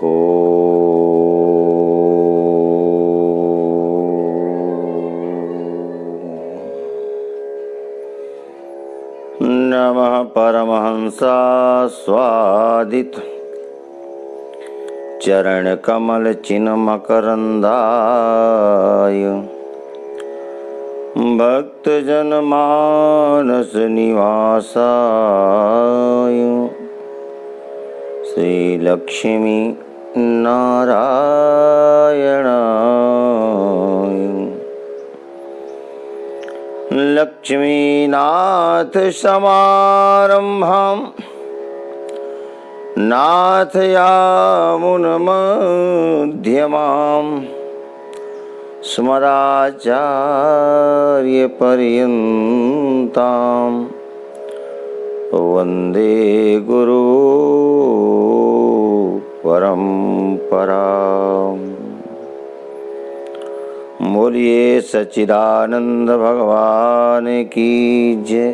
ओ नमः परमहंसा स्वादित चरण कमल चिन्ह मकरंदाय भक्त जन मानस निवासाय श्री लक्ष्मी नारायणाय लक्ष्मीनाथ समारंभां नाथयामुनमध्यमां स्मराचार्यपर्यन्तां वन्दे गुरु परम्पराम्। बोलिए सच्चिदानंद भगवान की जय,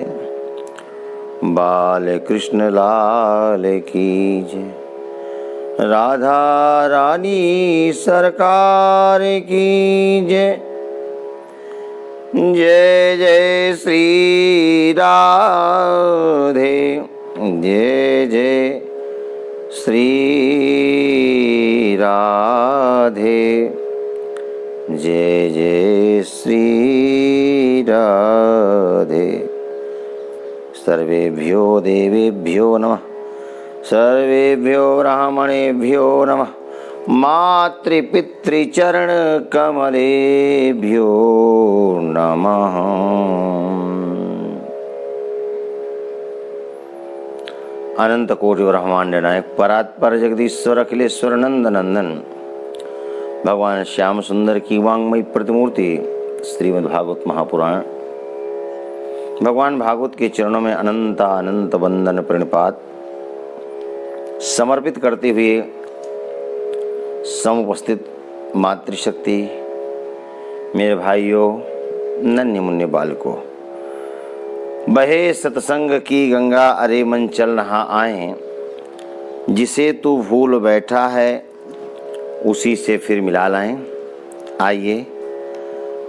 बाल कृष्ण लाल की जय, राधा रानी सरकार की जय। जय जय श्री राधे, जय जय श्री राधे, जय जय श्री राधे। सर्वेभ्यो देवेभ्यो नमः, सर्वेभ्यो ब्राह्मणेभ्यो नमः, मातृपितृचरण कमलेभ्यो नमः। अनंत कोटि ब्रह्मांड नायक परात्पर जगदीश्वर अखिलेश्वर नंद नंदन भगवान श्याम सुंदर की वांगमयी प्रतिमूर्ति श्रीमद् भागवत महापुराण भगवान भागवत के चरणों में अनंत अनंत वंदन प्रणिपात समर्पित करते हुए समुपस्थित मातृशक्ति, मेरे भाइयों, नन्हे मुन्ने बालकों, बहे सत्संग की गंगा अरे मन चल नहा आए, जिसे तू भूल बैठा है उसी से फिर मिला लाएं। आइए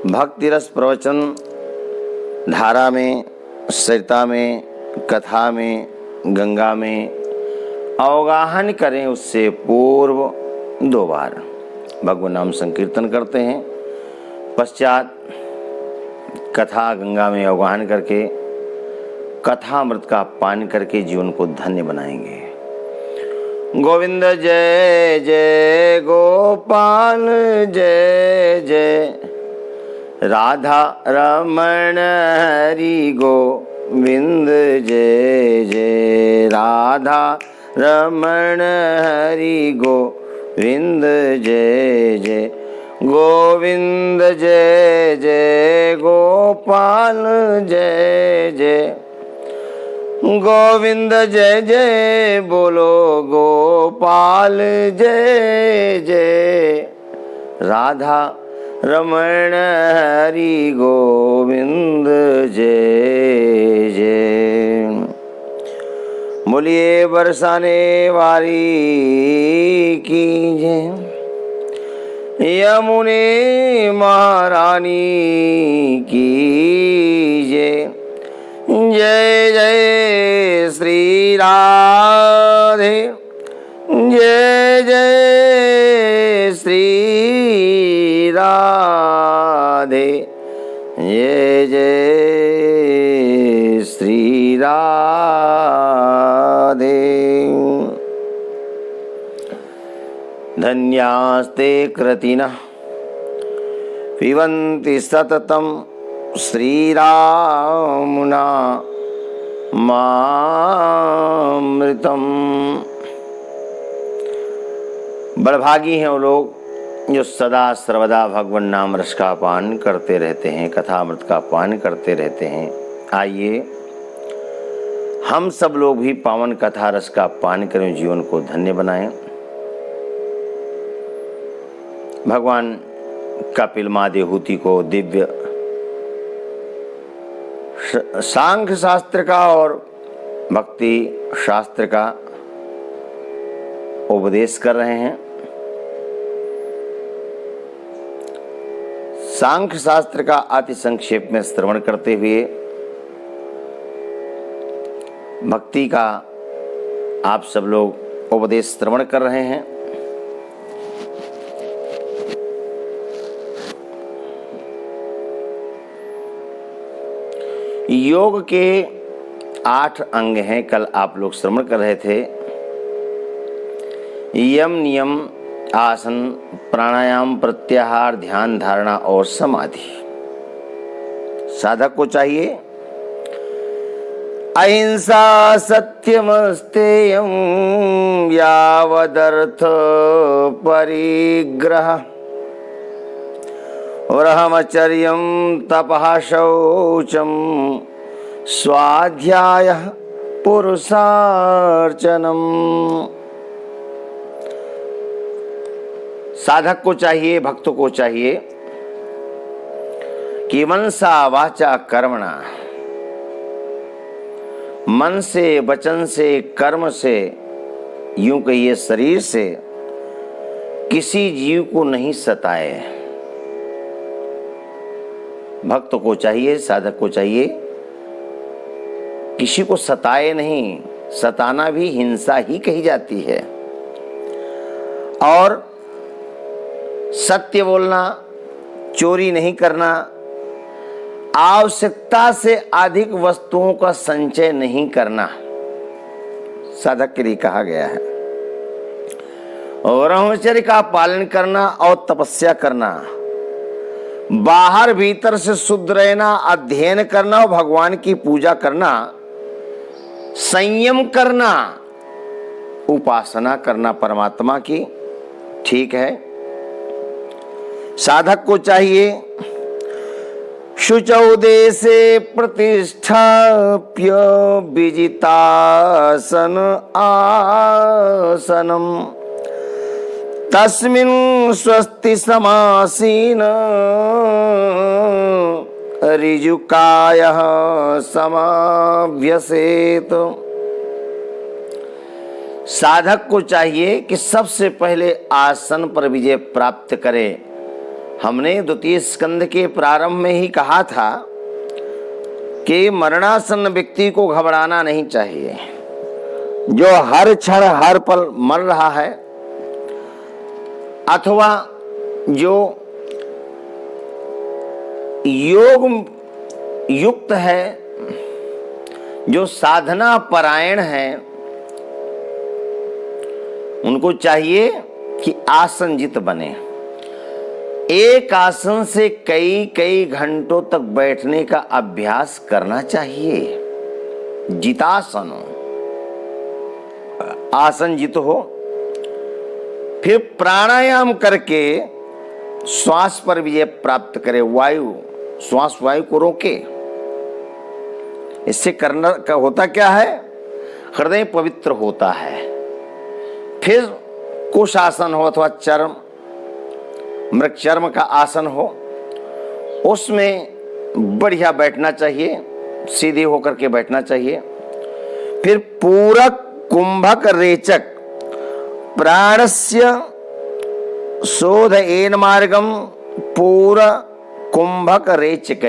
भक्ति रस प्रवचन धारा में, सरिता में, कथा में, गंगा में अवगाहन करें। उससे पूर्व 2 बार भगवान नाम संकीर्तन करते हैं, पश्चात कथा गंगा में अवगाहन करके कथामृत का पान करके जीवन को धन्य बनाएंगे। गोविंद जय जय गोपाल जय जय, राधा रमण हरि गोविंद जय जय, राधा रमण हरि गोविंद जय जय, गोविंद जय जय गोपाल जय जय, गोविंद जय जय बोलो गोपाल जय जय, राधा रमण हरि गोविंद जय जय। बोलिए बरसाने वाली की जय, यमुने महारानी की जय, जय जय श्री राधे, जय जय श्री राधे, जय जय श्री राधे। धन्यास्ते कृतिनः पिबन्ति सततं श्रीरामुना मामृतम। बड़भागी हैं वो लोग जो सदा सर्वदा भगवान नाम रस का पान करते रहते हैं, कथामृत का पान करते रहते हैं। आइए हम सब लोग भी पावन कथा रस का पान करें, जीवन को धन्य बनाएं। भगवान कपिल महादेवहूति को दिव्य सांख्य शास्त्र का और भक्ति शास्त्र का उपदेश कर रहे हैं। सांख्य शास्त्र का अति संक्षेप में श्रवण करते हुए भक्ति का आप सब लोग उपदेश श्रवण कर रहे हैं। योग के 8 अंग हैं, कल आप लोग श्रवण कर रहे थे। यम, नियम, आसन, प्राणायाम, प्रत्याहार, ध्यान, धारणा और समाधि। साधक को चाहिए अहिंसा सत्यमस्तेयं यावदर्थ परिग्रह ब्रह्मचर्यं तपः शौचं स्वाध्यायः पुरुषार्चनम्। साधक को चाहिए, भक्त को चाहिए कि मनसा वाचा कर्मणा, मन से, वचन से, कर्म से, यूं कहिए शरीर से किसी जीव को नहीं सताए। भक्त को चाहिए, साधक को चाहिए किसी को सताए नहीं। सताना भी हिंसा ही कही जाती है। और सत्य बोलना, चोरी नहीं करना, आवश्यकता से अधिक वस्तुओं का संचय नहीं करना साधक के लिए कहा गया है। और ब्रह्मचर्य का पालन करना और तपस्या करना, बाहर भीतर से शुद्ध रहना, अध्ययन करना और भगवान की पूजा करना, संयम करना, उपासना करना परमात्मा की, ठीक है। साधक को चाहिए शुचौ देशे प्रतिष्ठाप्य विजितासन आसनम तस्मिन् स्वस्ति समासीन ऋजुकायः समाभ्यसेत। साधक को चाहिए कि सबसे पहले आसन पर विजय प्राप्त करे। हमने द्वितीय स्कंद के प्रारंभ में ही कहा था कि मरणासन्न व्यक्ति को घबराना नहीं चाहिए। जो हर क्षण हर पल मर रहा है अथवा जो योग युक्त है, जो साधना परायण है, उनको चाहिए कि आसनजित बने। एक आसन से कई कई घंटों तक बैठने का अभ्यास करना चाहिए। जितासन, आसन जित हो। फिर प्राणायाम करके श्वास पर विजय प्राप्त करे। वायु, श्वास वायु को रोके। इससे करना का होता क्या है? हृदय पवित्र होता है। फिर कुश आसन हो अथवा चर्म, मृग चर्म का आसन हो, उसमें बढ़िया बैठना चाहिए, सीधे होकर के बैठना चाहिए। फिर पूरक कुंभक रेचक प्राणस्य शोध एन मार्गम पूर कुंभक रेचक।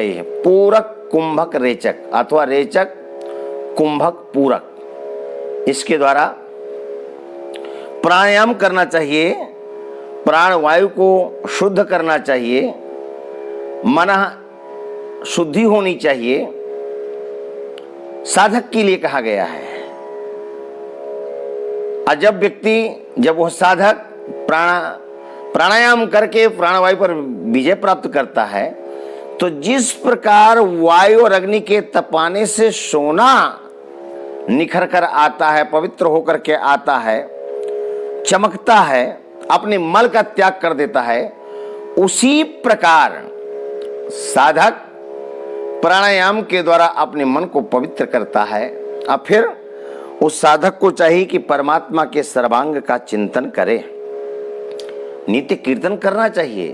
पूरक कुंभक रेचक अथवा रेचक कुंभक पूरक, इसके द्वारा प्राणायाम करना चाहिए। प्राण वायु को शुद्ध करना चाहिए। मन शुद्धि होनी चाहिए। साधक के लिए कहा गया है। जब व्यक्ति, जब वह साधक प्राणायाम करके प्राणवायु पर विजय प्राप्त करता है, तो जिस प्रकार वायु और अग्नि के तपाने से सोना निखर कर आता है, पवित्र होकर के आता है, चमकता है, अपने मल का त्याग कर देता है, उसी प्रकार साधक प्राणायाम के द्वारा अपने मन को पवित्र करता है। अब फिर उस साधक को चाहिए कि परमात्मा के सर्वांग का चिंतन करे। नित्य कीर्तन करना चाहिए,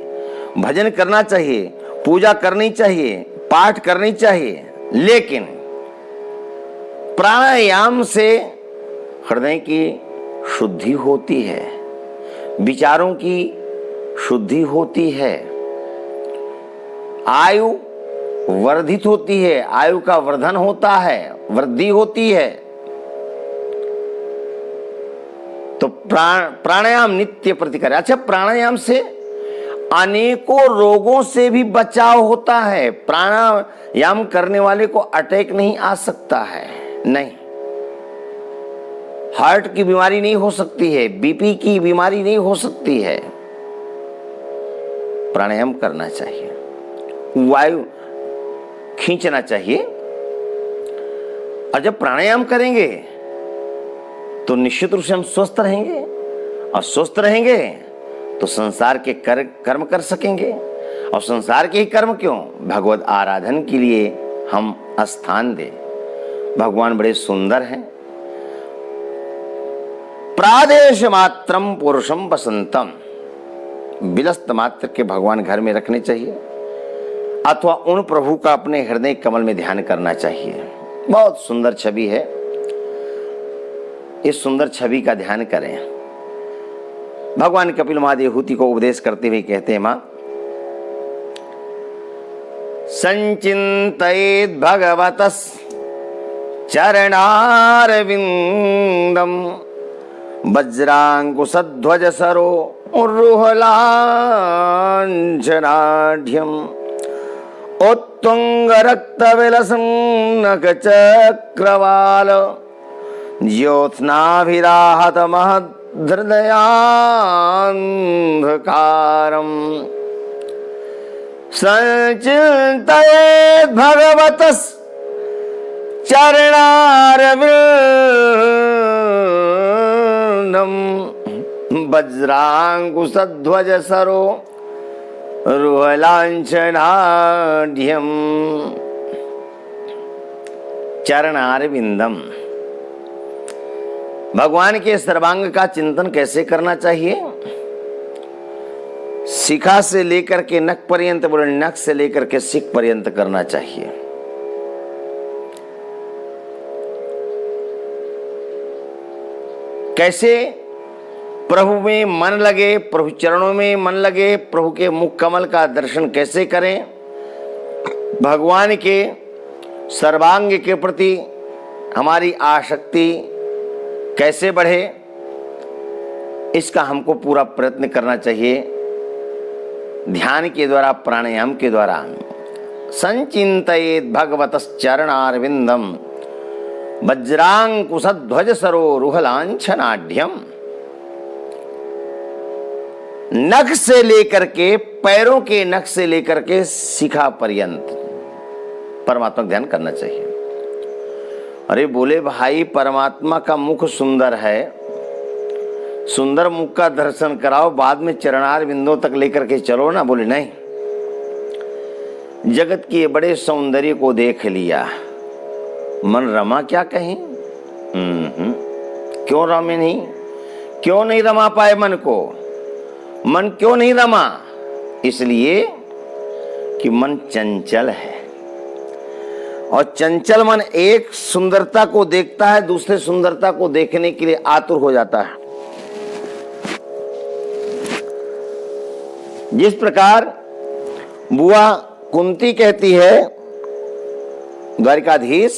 भजन करना चाहिए, पूजा करनी चाहिए, पाठ करनी चाहिए, लेकिन प्राणायाम से हृदय की शुद्धि होती है, विचारों की शुद्धि होती है, आयु वर्धित होती है, आयु का वर्धन होता है, वृद्धि होती है। तो प्राणायाम नित्य प्रतिकार। अच्छा, प्राणायाम से अनेकों रोगों से भी बचाव होता है। प्राणायाम करने वाले को अटैक नहीं आ सकता है, नहीं, हार्ट की बीमारी नहीं हो सकती है, बीपी की बीमारी नहीं हो सकती है। प्राणायाम करना चाहिए, वायु खींचना चाहिए। और जब प्राणायाम करेंगे तो निश्चित रूप से हम स्वस्थ रहेंगे, और स्वस्थ रहेंगे तो संसार के कर्म कर सकेंगे। और संसार के ही कर्म क्यों, भगवत आराधन के लिए हम स्थान दें। भगवान बड़े सुंदर हैं। प्रादेश मात्रम पुरुषम बसंतम, विलस्त मात्र के भगवान घर में रखने चाहिए, अथवा उन प्रभु का अपने हृदय कमल में ध्यान करना चाहिए। बहुत सुंदर छवि है, इस सुंदर छवि का ध्यान करें। भगवान कपिल महादेवहूति को उपदेश करते हुए कहते हैं, मां संचिंतयेत् भगवतस् चरणारविंदम वज्रांकुशध्वज सरो रुहलांछनाढ्यम उत्तुंग रक्तविलसं नखचक्रवाल ज्योत्स्नाभिराहत महद्धृदयान्धकारम् संचिन्तयेत् भगवतस् चरणारविंदम वज्रांकुशध्वज सरो रुहलांछनाढ्यम। चरणारविंदम, भगवान के सर्वांग का चिंतन कैसे करना चाहिए? शिखा से लेकर के नख पर्यंत, बोले नख से लेकर के शिख पर्यंत करना चाहिए। कैसे? प्रभु में मन लगे, प्रभु चरणों में मन लगे, प्रभु के मुख कमल का दर्शन कैसे करें, भगवान के सर्वांग के प्रति हमारी आसक्ति कैसे बढ़े, इसका हमको पूरा प्रयत्न करना चाहिए। ध्यान के द्वारा, प्राणायाम के द्वारा। संचिंतयेत् भगवतस् चरणारविंदम वज्रांकुशध्वज सरो रुहलांछनाढ्यम। नख से लेकर के, पैरों के नख से लेकर के शिखा पर्यंत परमात्मा का ध्यान करना चाहिए। अरे बोले भाई, परमात्मा का मुख सुंदर है, सुंदर मुख का दर्शन कराओ, बाद में चरणार बिंदों तक लेकर के चलो ना। बोले नहीं, जगत के बड़े सौंदर्य को देख लिया, मन रमा क्या कहें? क्यों रमे नहीं? क्यों नहीं रमा पाए मन को? मन क्यों नहीं रमा? इसलिए कि मन चंचल है, और चंचल मन एक सुंदरता को देखता है, दूसरे सुंदरता को देखने के लिए आतुर हो जाता है। जिस प्रकार बुआ कुंती कहती है, द्वारिकाधीश,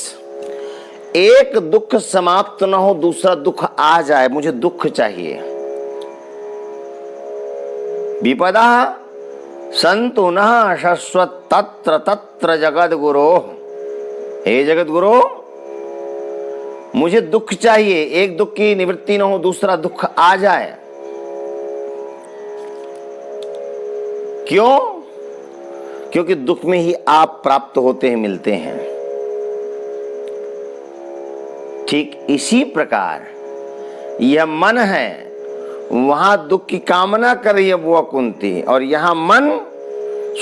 एक दुख समाप्त न हो दूसरा दुख आ जाए, मुझे दुख चाहिए। विपदा संतु न शश्वत तत्र तत्र जगत गुरो। हे जगत गुरु, मुझे दुख चाहिए, एक दुख की निवृत्ति न हो दूसरा दुख आ जाए। क्यों? क्योंकि दुख में ही आप प्राप्त होते हैं, मिलते हैं। ठीक इसी प्रकार यह मन है, वहां दुख की कामना कर रही है बुआ कुंती, और यहां मन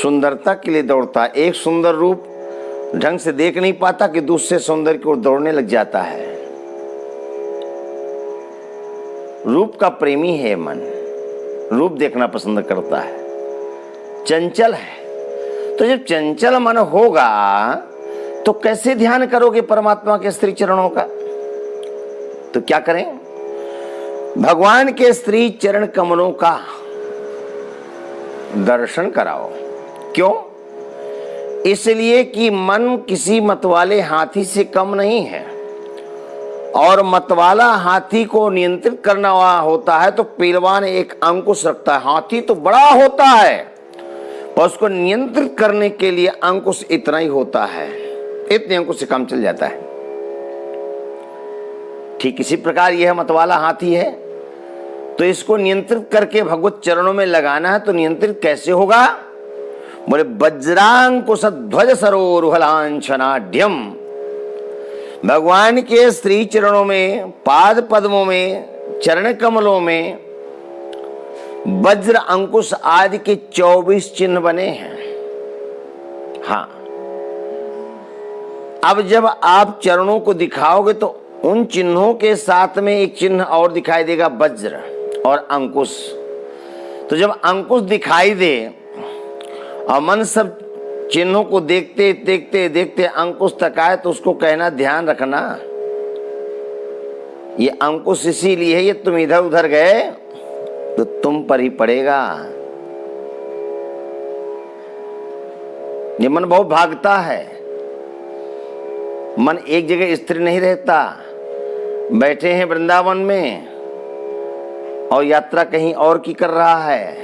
सुंदरता के लिए दौड़ता है। एक सुंदर रूप ढंग से देख नहीं पाता कि दूसरे सौंदर्य की ओर दौड़ने लग जाता है। रूप का प्रेमी है मन, रूप देखना पसंद करता है, चंचल है। तो जब चंचल मन होगा तो कैसे ध्यान करोगे परमात्मा के स्त्री चरणों का? तो क्या करें? भगवान के स्त्री चरण कमलों का दर्शन कराओ। क्यों? इसलिए कि मन किसी मतवाले हाथी से कम नहीं है, और मतवाला हाथी को नियंत्रित करना होता है तो पहलवान एक अंकुश रखता है। हाथी तो बड़ा होता है और उसको नियंत्रित करने के लिए अंकुश इतना ही होता है, इतने अंकुश से काम चल जाता है। ठीक इसी प्रकार यह मतवाला हाथी है, तो इसको नियंत्रित करके भगवत चरणों में लगाना है। तो नियंत्रित कैसे होगा? बोले वज्रांकुश ध्वज सरोरुहलांछनाढ्यम। भगवान के श्री चरणों में, पाद पद्मों में, चरण कमलों में वज्र अंकुश आदि के 24 चिन्ह बने हैं। हाँ, अब जब आप चरणों को दिखाओगे तो उन चिन्हों के साथ में एक चिन्ह और दिखाई देगा, वज्र और अंकुश। तो जब अंकुश दिखाई दे और मन सब चिन्हों को देखते देखते देखते अंकुश तक आए, तो उसको कहना ध्यान रखना, ये अंकुश इसीलिए है, ये तुम इधर उधर गए तो तुम पर ही पड़ेगा। ये मन बहुत भागता है, मन एक जगह स्थिर नहीं रहता। बैठे हैं वृंदावन में और यात्रा कहीं और की कर रहा है।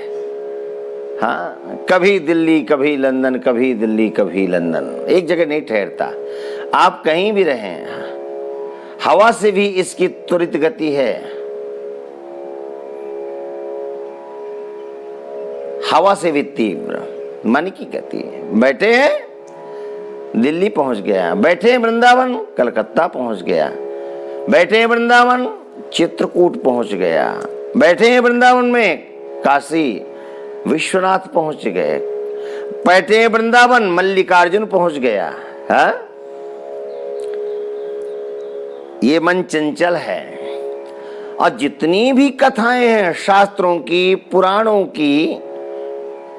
हाँ, कभी दिल्ली कभी लंदन, कभी दिल्ली कभी लंदन, एक जगह नहीं ठहरता। आप कहीं भी रहें, हवा से भी इसकी त्वरित गति है। हवा से भी तीव्र मन की गति है। बैठे हैं दिल्ली पहुंच गया, बैठे हैं वृंदावन कलकत्ता पहुंच गया, बैठे हैं वृंदावन चित्रकूट पहुंच गया, बैठे हैं वृंदावन में काशी विश्वनाथ पहुंच गए, बैठे हैं वृंदावन मल्लिकार्जुन पहुंच गया। हा? ये मन चंचल है। और जितनी भी कथाएं हैं शास्त्रों की, पुराणों की,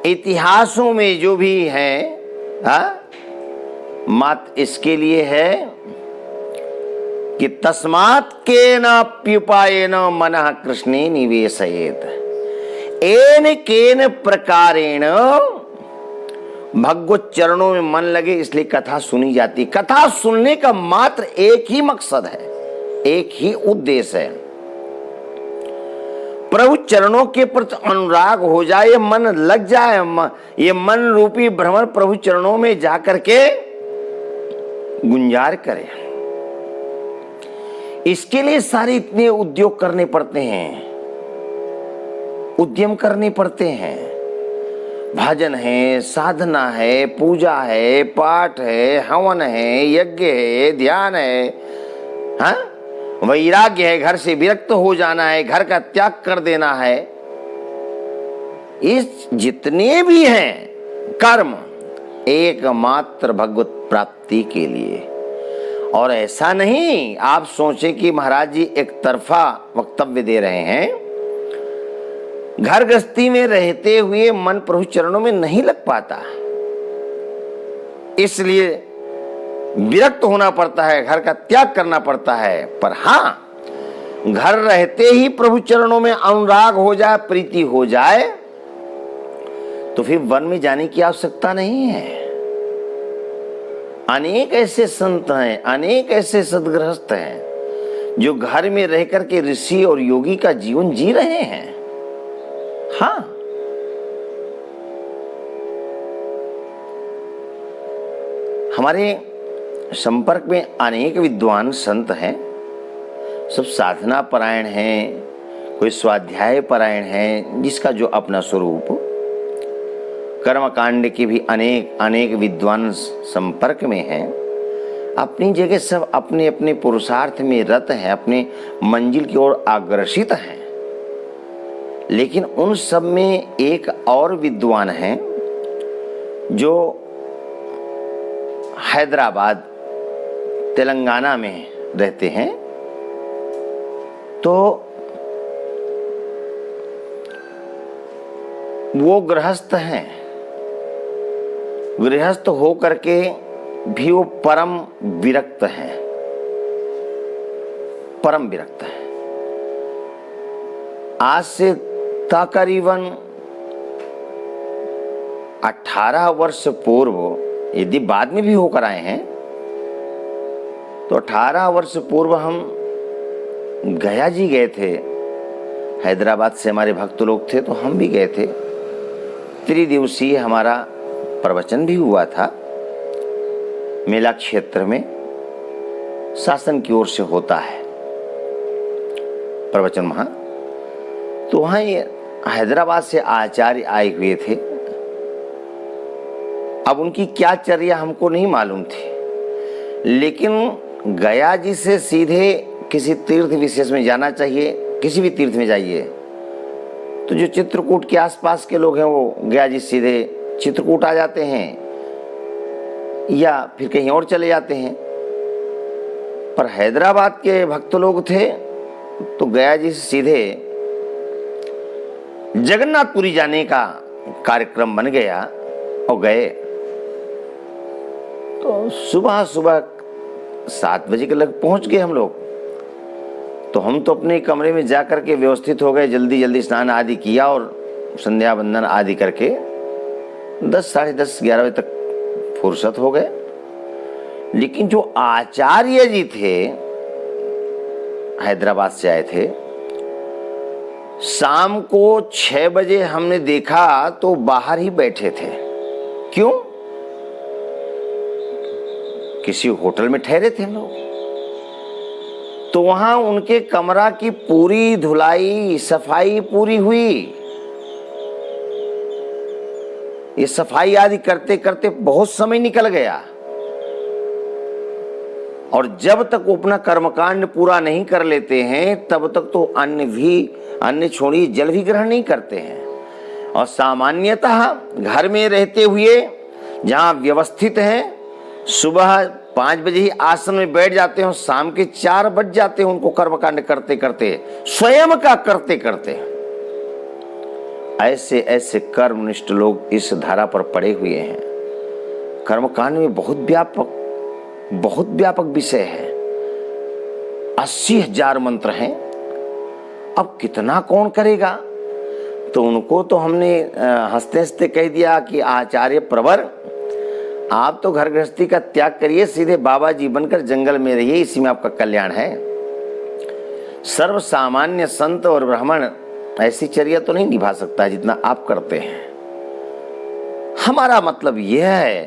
इतिहासों में जो भी है, मात इसके लिए है कि तस्मात् केनाप्युपायेन मनः कृष्णे निवेशयेत्। एन केन प्रकारेण भगवत चरणों में मन लगे, इसलिए कथा सुनी जाती। कथा सुनने का मात्र एक ही मकसद है, एक ही उद्देश्य है, प्रभु चरणों के प्रति अनुराग हो जाए, ये मन लग जाए, ये मन रूपी भ्रमर प्रभु चरणों में जाकर के गुंजार करे। इसके लिए सारे इतने उद्योग करने पड़ते हैं, उद्यम करने पड़ते हैं। भजन है, साधना है, पूजा है, पाठ है, हवन है, यज्ञ है, ध्यान है, हाँ? वैराग्य है, घर से विरक्त हो जाना है, घर का त्याग कर देना है। इस जितने भी हैं कर्म एकमात्र भगवत प्राप्ति के लिए। और ऐसा नहीं आप सोचें कि महाराज जी एक तरफा वक्तव्य दे रहे हैं। घर गृहस्थी में रहते हुए मन प्रभु चरणों में नहीं लग पाता, इसलिए विरक्त होना पड़ता है, घर का त्याग करना पड़ता है। पर हाँ, घर रहते ही प्रभु चरणों में अनुराग हो जाए, प्रीति हो जाए, तो फिर वन में जाने की आवश्यकता नहीं है। अनेक ऐसे संत हैं, अनेक ऐसे सदगृहस्थ हैं जो घर में रह करके ऋषि और योगी का जीवन जी रहे हैं। हाँ, हमारे संपर्क में अनेक विद्वान संत हैं, सब साधना परायण हैं, कोई स्वाध्याय परायण हैं, जिसका जो अपना स्वरूप। कर्मकांड के भी अनेक अनेक विद्वान संपर्क में हैं। अपनी जगह सब अपने अपने पुरुषार्थ में रत हैं, अपने मंजिल की ओर अग्रसित हैं। लेकिन उन सब में एक और विद्वान हैं जो हैदराबाद तेलंगाना में रहते हैं। तो वो गृहस्थ हैं, गृहस्थ हो करके भी वो परम विरक्त हैं, परम विरक्त हैं। आज से तकरीबन 18 वर्ष पूर्व यदि बाद में भी होकर आए हैं तो 18 वर्ष पूर्व हम गया जी गए थे। हैदराबाद से हमारे भक्त लोग थे तो हम भी गए थे। त्रिदिवसीय हमारा प्रवचन भी हुआ था। मेला क्षेत्र में शासन की ओर से होता है प्रवचन वहां। तो वहां हैदराबाद से आचार्य आए हुए थे। अब उनकी क्या चर्या हमको नहीं मालूम थी, लेकिन गया जी से सीधे किसी तीर्थ विशेष में जाना चाहिए। किसी भी तीर्थ में जाइए तो जो चित्रकूट के आसपास के लोग हैं वो गया जी सीधे चित्रकूट आ जाते हैं या फिर कहीं और चले जाते हैं। पर हैदराबाद के भक्त लोग थे तो गया जी से सीधे जगन्नाथपुरी जाने का कार्यक्रम बन गया और गए। तो सुबह सुबह 7 बजे के लग पहुंच गए हम लोग। तो हम तो अपने कमरे में जा करके व्यवस्थित हो गए, जल्दी जल्दी स्नान आदि किया और संध्या वंदन आदि करके 10, साढ़े 10, 11 बजे तक फुर्सत हो गए। लेकिन जो आचार्य जी थे हैदराबाद से आए थे, शाम को 6 बजे हमने देखा तो बाहर ही बैठे थे। क्यों? किसी होटल में ठहरे थे हम लोग। तो वहां उनके कमरा की पूरी धुलाई सफाई पूरी हुई। ये सफाई आदि करते करते बहुत समय निकल गया और जब तक वो अपना कर्मकांड पूरा नहीं कर लेते हैं तब तक तो अन्य छोड़ी जल भी ग्रहण नहीं करते हैं। और सामान्यतः घर में रहते हुए जहां व्यवस्थित हैं, सुबह 5 बजे ही आसन में बैठ जाते हैं, शाम के 4 बज जाते हैं उनको कर्मकांड करते करते, स्वयं का करते करते। ऐसे ऐसे कर्मनिष्ठ लोग इस धारा पर पड़े हुए हैं। कर्मकांड में बहुत व्यापक विषय है। 80,000 मंत्र हैं। अब कितना कौन करेगा? तो उनको तो हमने हंसते हंसते कह दिया कि आचार्य प्रवर, आप तो घर गृहस्थी का त्याग करिए, सीधे बाबा जी बनकर जंगल में रहिए, इसी में आपका कल्याण है। सर्व सामान्य संत और ब्राह्मण ऐसी चर्या तो नहीं निभा सकता जितना आप करते हैं। हमारा मतलब यह है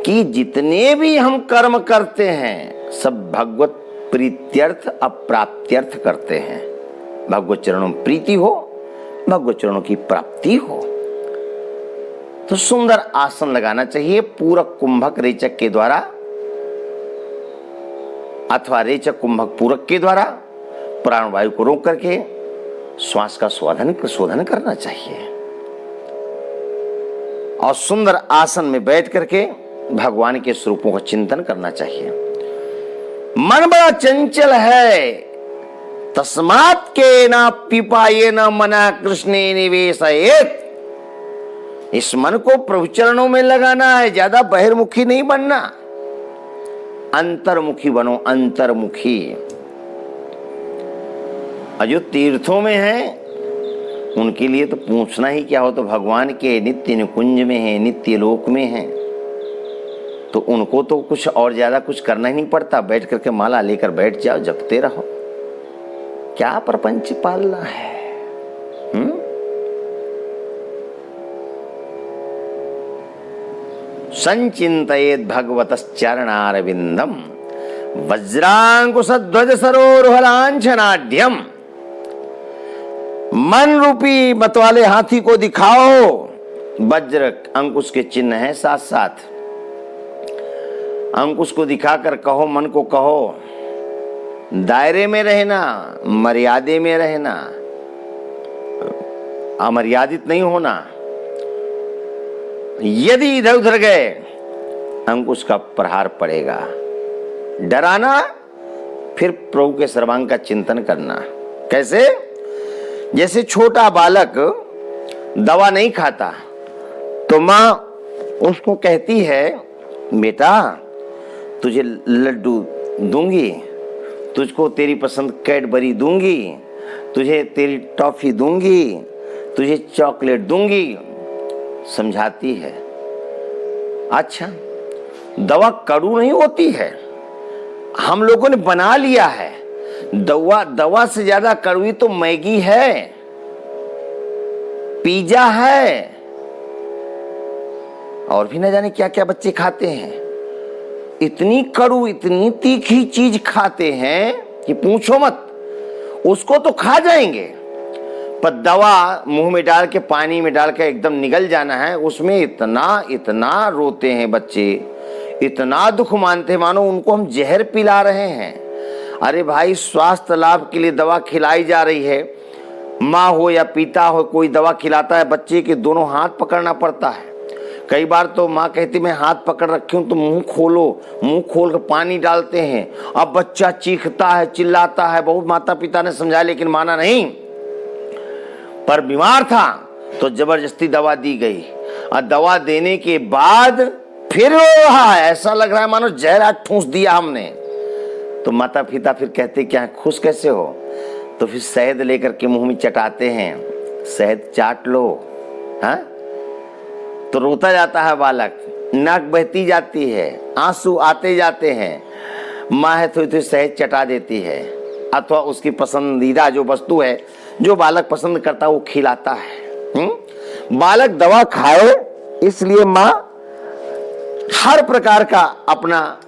कि जितने भी हम कर्म करते हैं सब भगवत प्रीत्यर्थ अप्राप्त्यर्थ करते हैं। भगवत चरणों में प्रीति हो, भगवत चरणों की प्राप्ति हो। तो सुंदर आसन लगाना चाहिए। पूरक कुंभक रेचक के द्वारा अथवा रेचक कुंभक पूरक के द्वारा प्राणवायु को रोक करके श्वास का शोधन करना चाहिए और सुंदर आसन में बैठ करके भगवान के स्वरूपों का चिंतन करना चाहिए। मन बड़ा चंचल है, तस्मात् के न पिपाये न मना कृष्णे निवेशयेत्। इस मन को प्रभु चरणों में लगाना है, ज्यादा बहिर्मुखी नहीं बनना, अंतर्मुखी बनो, अंतर्मुखी। और जो तीर्थों में है उनके लिए तो पूछना ही क्या हो। तो भगवान के नित्य निकुंज में है, नित्य लोक में है, तो उनको तो कुछ और ज्यादा कुछ करना ही नहीं पड़ता। बैठ करके माला लेकर बैठ जाओ, जपते रहो। क्या प्रपंच पालना है? संचिंतयेत् भगवतश्चरणारविंदम वज्रांकुशध्वज सरोरुह लांछनाढ्यम। मन रूपी मतवाले हाथी को दिखाओ। वज्र अंकुश के चिन्ह है, साथ साथ अंकुश को दिखाकर कहो, मन को कहो, दायरे में रहना, मर्यादे में रहना, अमर्यादित नहीं होना। यदि इधर उधर गए अंकुश का प्रहार पड़ेगा। डराना, फिर प्रभु के सर्वांग का चिंतन करना। कैसे? जैसे छोटा बालक दवा नहीं खाता तो माँ उसको कहती है, बेटा तुझे लड्डू दूंगी, तुझको तेरी पसंद कैडबरी दूंगी, तुझे तेरी टॉफी दूंगी, तुझे चॉकलेट दूंगी, समझाती है। अच्छा दवा कड़ू नहीं होती है, हम लोगों ने बना लिया है। दवा से ज्यादा कड़वी तो मैगी है, पिज्जा है, और भी न जाने क्या क्या बच्चे खाते हैं। इतनी कड़ू, इतनी तीखी चीज खाते हैं कि पूछो मत। उसको तो खा जाएंगे, पर दवा मुंह में डाल के, पानी में डाल के एकदम निगल जाना है, उसमें इतना इतना रोते हैं बच्चे, इतना दुख मानते हैं मानो उनको हम जहर पिला रहे हैं। अरे भाई, स्वास्थ्य लाभ के लिए दवा खिलाई जा रही है। माँ हो या पिता हो, कोई दवा खिलाता है, बच्चे के दोनों हाथ पकड़ना पड़ता है। कई बार तो माँ कहती मैं हाथ पकड़ रखी हूं तो मुंह खोलो, मुंह खोल कर पानी डालते हैं। अब बच्चा चीखता है, चिल्लाता है। बहुत माता पिता ने समझाया लेकिन माना नहीं, पर बीमार था तो जबरदस्ती दवा दी गई। और दवा देने के बाद फिर रो रहा है, ऐसा लग रहा है मानो जहर ठूंस दिया हमने। तो माता पिता फिर कहते क्या खुश कैसे हो? तो फिर शहद लेकर के मुंह में चटाते हैं, शहद चाट लो। हाँ, तो रोता जाता है बालक, नाक बहती जाती है, आंसू आते जाते हैं। माँ है थोड़ी थोड़ी शहद चटा देती है, अथवा उसकी पसंदीदा जो वस्तु है जो बालक पसंद करता है वो खिलाता है। बालक दवा खाए इसलिए माँ हर प्रकार का अपना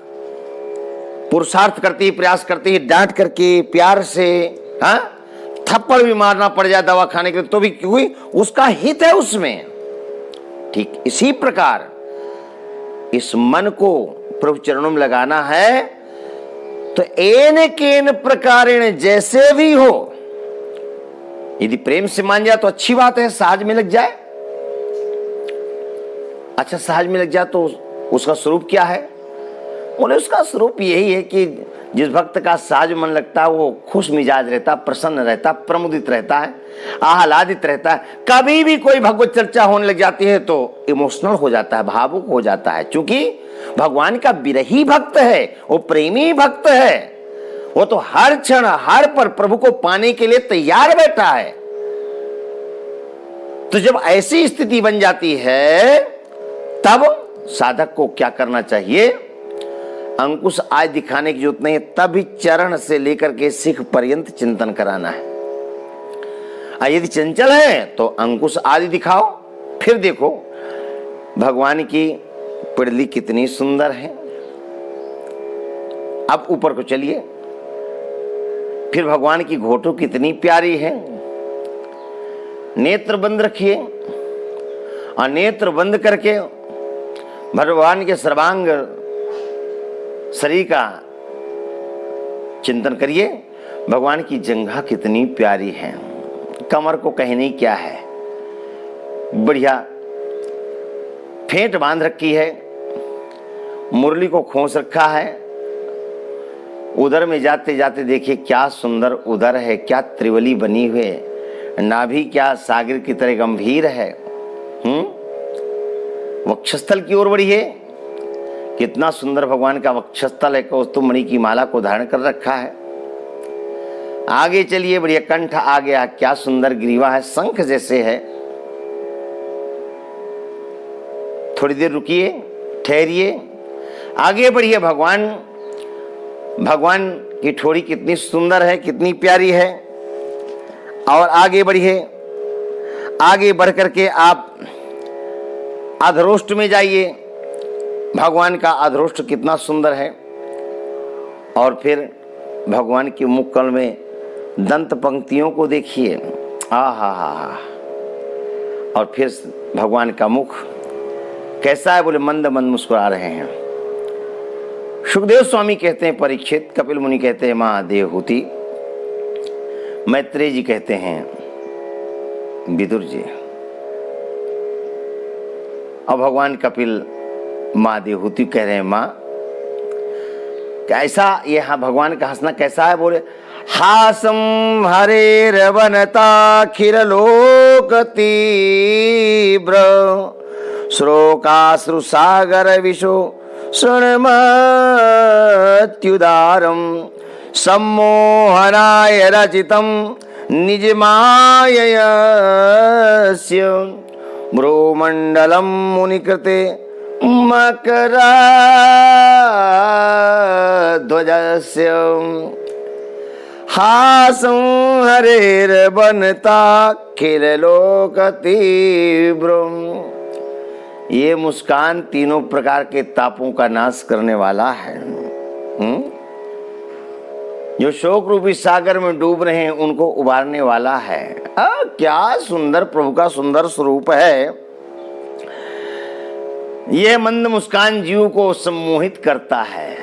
पुरुषार्थ करती है, प्रयास करती है, डांट करके, प्यार से। हाँ, थप्पड़ भी मारना पड़ जाए दवा खाने के लिए तो भी, क्योंकि उसका हित है उसमें। ठीक इसी प्रकार इस मन को प्रभु चरणों में लगाना है तो एन केन प्रकारेण जैसे भी हो, यदि प्रेम से मान जाए तो अच्छी बात है, सहज में लग जाए। अच्छा, सहज में लग जाए तो उसका स्वरूप क्या है? बोले उसका स्वरूप यही है कि जिस भक्त का सहज मन लगता है वो खुश मिजाज रहता, प्रसन्न रहता, प्रमुदित रहता है, आह्लादित रहता है। कभी भी कोई भगवत चर्चा होने लग जाती है तो इमोशनल हो जाता है, भावुक हो जाता है, क्योंकि भगवान का विरही भक्त है, वो प्रेमी भक्त है। वो तो हर क्षण हर पर प्रभु को पाने के लिए तैयार बैठा है। तो जब ऐसी स्थिति बन जाती है तब साधक को क्या करना चाहिए? अंकुश आदि दिखाने की जरूरत नहीं है, तभी चरण से लेकर के शिख पर्यंत चिंतन कराना है। यदि चंचल है तो अंकुश आदि दिखाओ, फिर देखो भगवान की पिड़ली कितनी सुंदर है। अब ऊपर को चलिए, फिर भगवान की घोटू कितनी प्यारी है। नेत्र बंद रखिए और नेत्र बंद करके भगवान के सर्वांग शरीर का चिंतन करिए। भगवान की जंघा कितनी प्यारी है, कमर को कहने क्या है, बढ़िया फेंट बांध रखी है, मुरली को खोस रखा है। उदर में जाते जाते देखिए क्या सुंदर उदर है, क्या त्रिवली बनी हुई है, नाभि क्या सागर की तरह गंभीर है। वक्षस्थल की ओर बढ़िए, कितना सुंदर भगवान का वक्षस्थल है, कौस्तुभ मणि की माला को धारण कर रखा है। आगे चलिए, बढ़िया कंठ आ गया, क्या सुंदर ग्रीवा है, शंख जैसे है। थोड़ी देर रुकिए, ठहरिए, आगे बढ़िए। भगवान की ठोड़ी कितनी सुंदर है, कितनी प्यारी है। और आगे बढ़िए, आगे बढ़ करके आप अधरोष्ट में जाइए, भगवान का अधरोष्ट कितना सुंदर है। और फिर भगवान के मुख कमल में दंत पंक्तियों को देखिए, आहा हा। और फिर भगवान का मुख कैसा है? बोले मंद मंद मुस्कुरा रहे हैं। सुखदेव स्वामी कहते हैं परीक्षित, कपिल मुनि कहते हैं मां देवहूति, मैत्रेय जी कहते हैं विदुर जी, और भगवान कपिल मां देवहूति कह रहे हैं मां। कैसा ये भगवान का हंसना कैसा है? बोले हासम हरेरवनताखिल लोक तीव्र श्लोकाश्रु सागर विशो शृण्मत्युदारम सम्मोहनाय रचितम निज मायस्य भ्रूमंडलम मुनिकृते मकराध्वजस्य हासं हरेर्बनता खिललोकतीव्रम्। ये मुस्कान तीनों प्रकार के तापों का नाश करने वाला है। जो शोक रूपी सागर में डूब रहे हैं उनको उबारने वाला है। क्या सुंदर प्रभु का सुंदर स्वरूप है। यह मंद मुस्कान जीव को सम्मोहित करता है।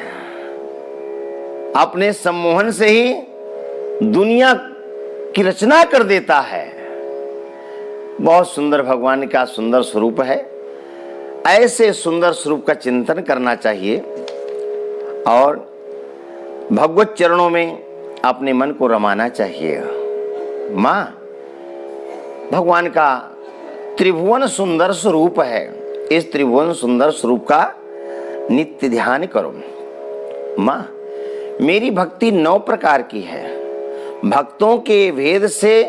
अपने सम्मोहन से ही दुनिया की रचना कर देता है। बहुत सुंदर भगवान का सुंदर स्वरूप है। ऐसे सुंदर स्वरूप का चिंतन करना चाहिए और भगवत चरणों में अपने मन को रमाना चाहिए। मां, भगवान का त्रिभुवन सुंदर स्वरूप है। इस त्रिभुवन सुंदर स्वरूप का नित्य ध्यान करो। मां, मेरी भक्ति 9 प्रकार की है। भक्तों के भेद से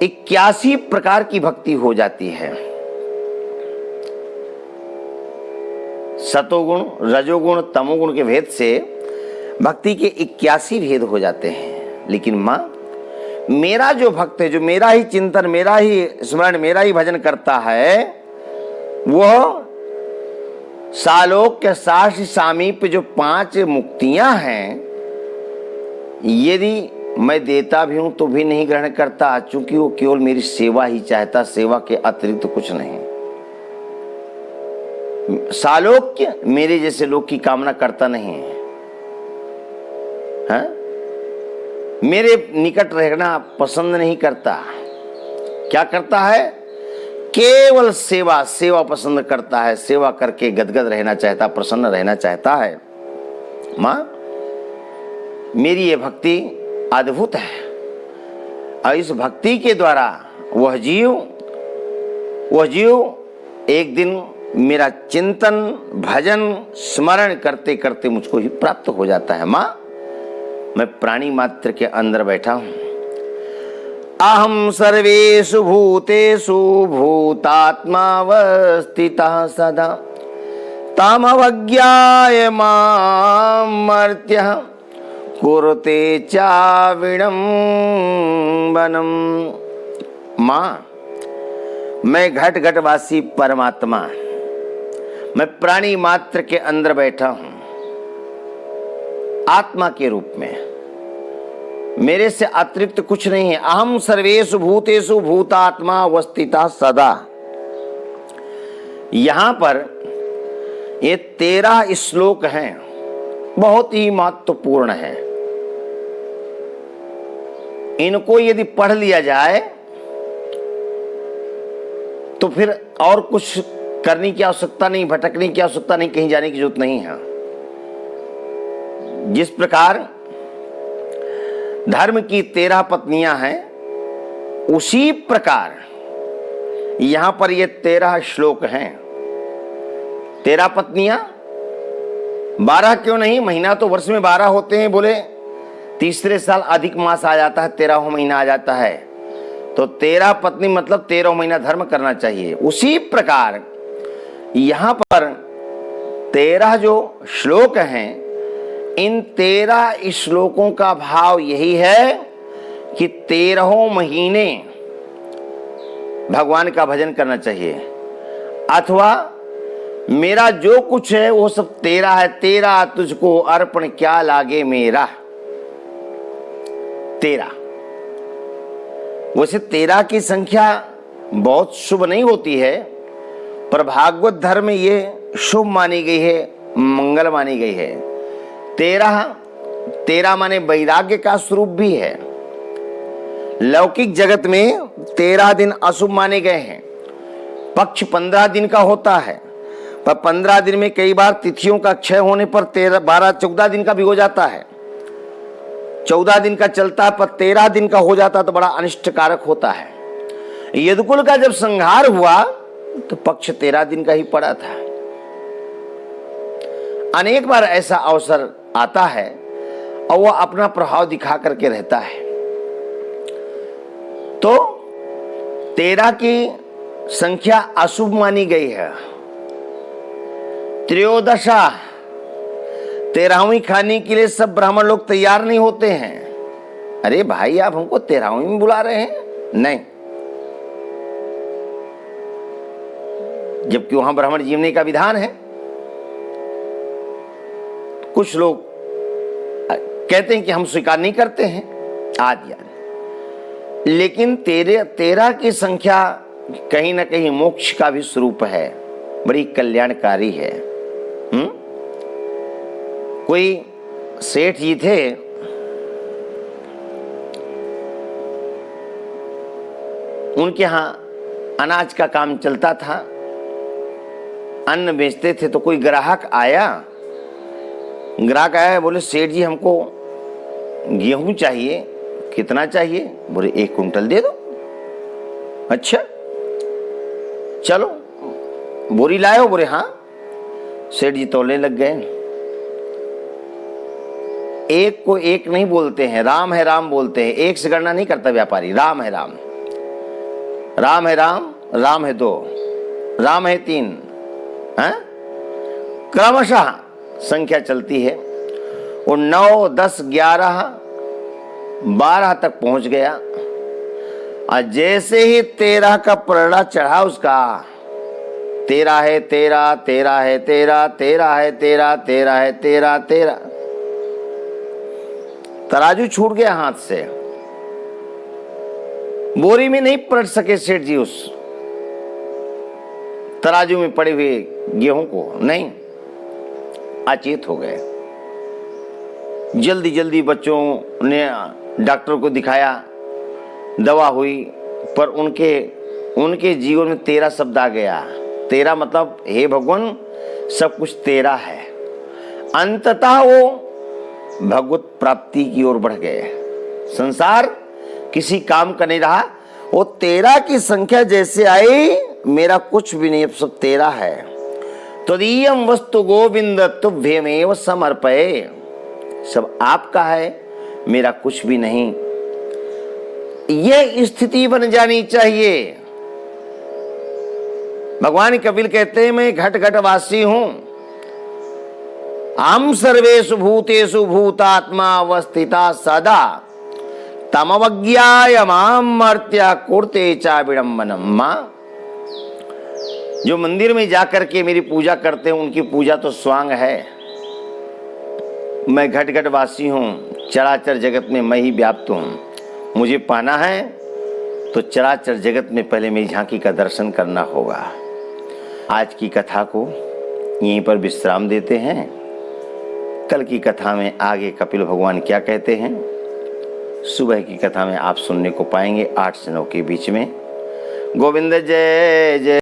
81 प्रकार की भक्ति हो जाती है। सतोगुण, रजोगुण, तमोगुण के भेद से भक्ति के 81 भेद हो जाते हैं। लेकिन मां, मेरा जो भक्त है, जो मेरा ही चिंतन, मेरा ही स्मरण, मेरा ही भजन करता है, वह सालोक्य, साक्ष्य, सामीप्य जो 5 मुक्तियां हैं, यदि मैं देता भी हूं तो भी नहीं ग्रहण करता, चूंकि वो केवल मेरी सेवा ही चाहता, सेवा के अतिरिक्त तो कुछ नहीं। सालोक्य मेरे जैसे लोग की कामना करता नहीं है, हाँ? मेरे निकट रहना पसंद नहीं करता। क्या करता है? केवल सेवा, सेवा पसंद करता है। सेवा करके गदगद रहना चाहता, प्रसन्न रहना चाहता है। मां, मेरी ये भक्ति अद्भुत है और इस भक्ति के द्वारा वह जीव एक दिन मेरा चिंतन, भजन, स्मरण करते करते मुझको ही प्राप्त हो जाता है। मां, मैं प्राणी मात्र के अंदर बैठा हूं। अहम सर्वेषु भूतेषु भूतात्मावस्थितः सदा तामवज्ञाय मां मर्त्यः कुरुते चाविडम्बनम्। मां, मैं घट घटवासी परमात्मा, मैं प्राणी मात्र के अंदर बैठा हूं आत्मा के रूप में। मेरे से अतिरिक्त कुछ नहीं है। अहम सर्वेषु भूतेषु भूतात्मा अवस्थितः सदा। यहां पर ये 13 श्लोक हैं, बहुत ही महत्वपूर्ण है। इनको यदि पढ़ लिया जाए तो फिर और कुछ करने की आवश्यकता नहीं, भटकने की आवश्यकता नहीं, कहीं जाने की जरूरत नहीं है। जिस प्रकार धर्म की 13 पत्नियां हैं, उसी प्रकार यहां पर ये 13 श्लोक हैं। 13 पत्नियां, 12 क्यों नहीं? महीना तो वर्ष में 12 होते हैं। बोले तीसरे साल अधिक मास आ जाता है, 13वां महीना आ जाता है, तो 13 पत्नी मतलब 13 महीना धर्म करना चाहिए। उसी प्रकार यहां पर 13 जो श्लोक हैं, इन 13 श्लोकों का भाव यही है कि 13 महीने भगवान का भजन करना चाहिए, अथवा मेरा जो कुछ है वो सब तेरा है, तेरा तुझको अर्पण क्या लागे मेरा। 13, वैसे 13 की संख्या बहुत शुभ नहीं होती है, पर भागवत धर्म में ये शुभ मानी गई है, मंगल मानी गई है। 13 माने वैराग्य का स्वरूप भी है। लौकिक जगत में 13 दिन अशुभ माने गए हैं। पक्ष 15 दिन का होता है, पर 15 दिन में कई बार तिथियों का क्षय होने पर 14 दिन का भी हो जाता है। 14 दिन का चलता है, पर 13 दिन का हो जाता तो बड़ा अनिष्टकारक होता है। यदुकुल का जब संहार हुआ तो पक्ष 13 दिन का ही पड़ा था। अनेक बार ऐसा अवसर आता है और वह अपना प्रभाव दिखा करके रहता है। तो 13 की संख्या अशुभ मानी गई है। त्रयोदशा 13वीं खाने के लिए सब ब्राह्मण लोग तैयार नहीं होते हैं। अरे भाई आप हमको 13वीं में बुला रहे हैं? नहीं, जबकि वहां ब्राह्मण जीवने का विधान है। कुछ लोग कहते हैं कि हम स्वीकार नहीं करते हैं आदि आदि, लेकिन 13 की संख्या कहीं ना कहीं मोक्ष का भी स्वरूप है, बड़ी कल्याणकारी है। कोई सेठ जी थे, उनके यहां अनाज का काम चलता था, अन्न बेचते थे। तो कोई ग्राहक आया, बोले सेठ जी हमको गेहूं चाहिए। कितना चाहिए? बोले 1 कुंटल दे दो। अच्छा चलो बोरी लाए हो? बोले हाँ। सेठ जी तौलने लग गए। 1 को 1 नहीं बोलते हैं, राम है राम बोलते हैं। 1 से गणना नहीं करता व्यापारी। राम है राम, राम है राम, राम है 2, राम है 3, क्रमशः संख्या चलती है। वो 9, 10, 11, 12 तक पहुंच गया। और जैसे ही 13 का पलड़ा चढ़ा उसका, 13 है 13, 13 है 13, 13 है 13, 13 है 13, 13, तराजू छूट गया हाथ से। बोरी में नहीं पलट सके सेठ जी उस तराजू में पड़े हुए गेहूं को, नहीं, अचेत हो गए। जल्दी जल्दी बच्चों ने डॉक्टर को दिखाया, दवा हुई, पर उनके जीवन में 13 शब्द आ गया। 13 मतलब हे भगवान सब कुछ तेरा है। अंततः वो भगवत प्राप्ति की ओर बढ़ गए। संसार किसी काम का नहीं रहा। वो 13 की संख्या जैसे आई, मेरा कुछ भी नहीं, अब सब 13 है। तदीयम वस्तु गोविंद तुभ्यमेव समर्पये। सब आपका है, मेरा कुछ भी नहीं। यह स्थिति बन जानी चाहिए। भगवान कपिल कहते हैं मैं घट घट वासी हूं। हम सर्वेषु भूतेषु भूतात्मा अवस्थिता सदा तमवज्ञाय माम मर्त्य कुर्ते चा विडंबनम। मां, जो मंदिर में जाकर के मेरी पूजा करते हैं उनकी पूजा तो स्वांग है। मैं घट घट वासी हूं, चराचर जगत में मैं ही व्याप्त हूं। मुझे पाना है तो चराचर जगत में पहले मेरी झांकी का दर्शन करना होगा। आज की कथा को यहीं पर विश्राम देते हैं। कल की कथा में आगे कपिल भगवान क्या कहते हैं, सुबह की कथा में आप सुनने को पाएंगे 8 से 9 के बीच में। गोविंद जय जय।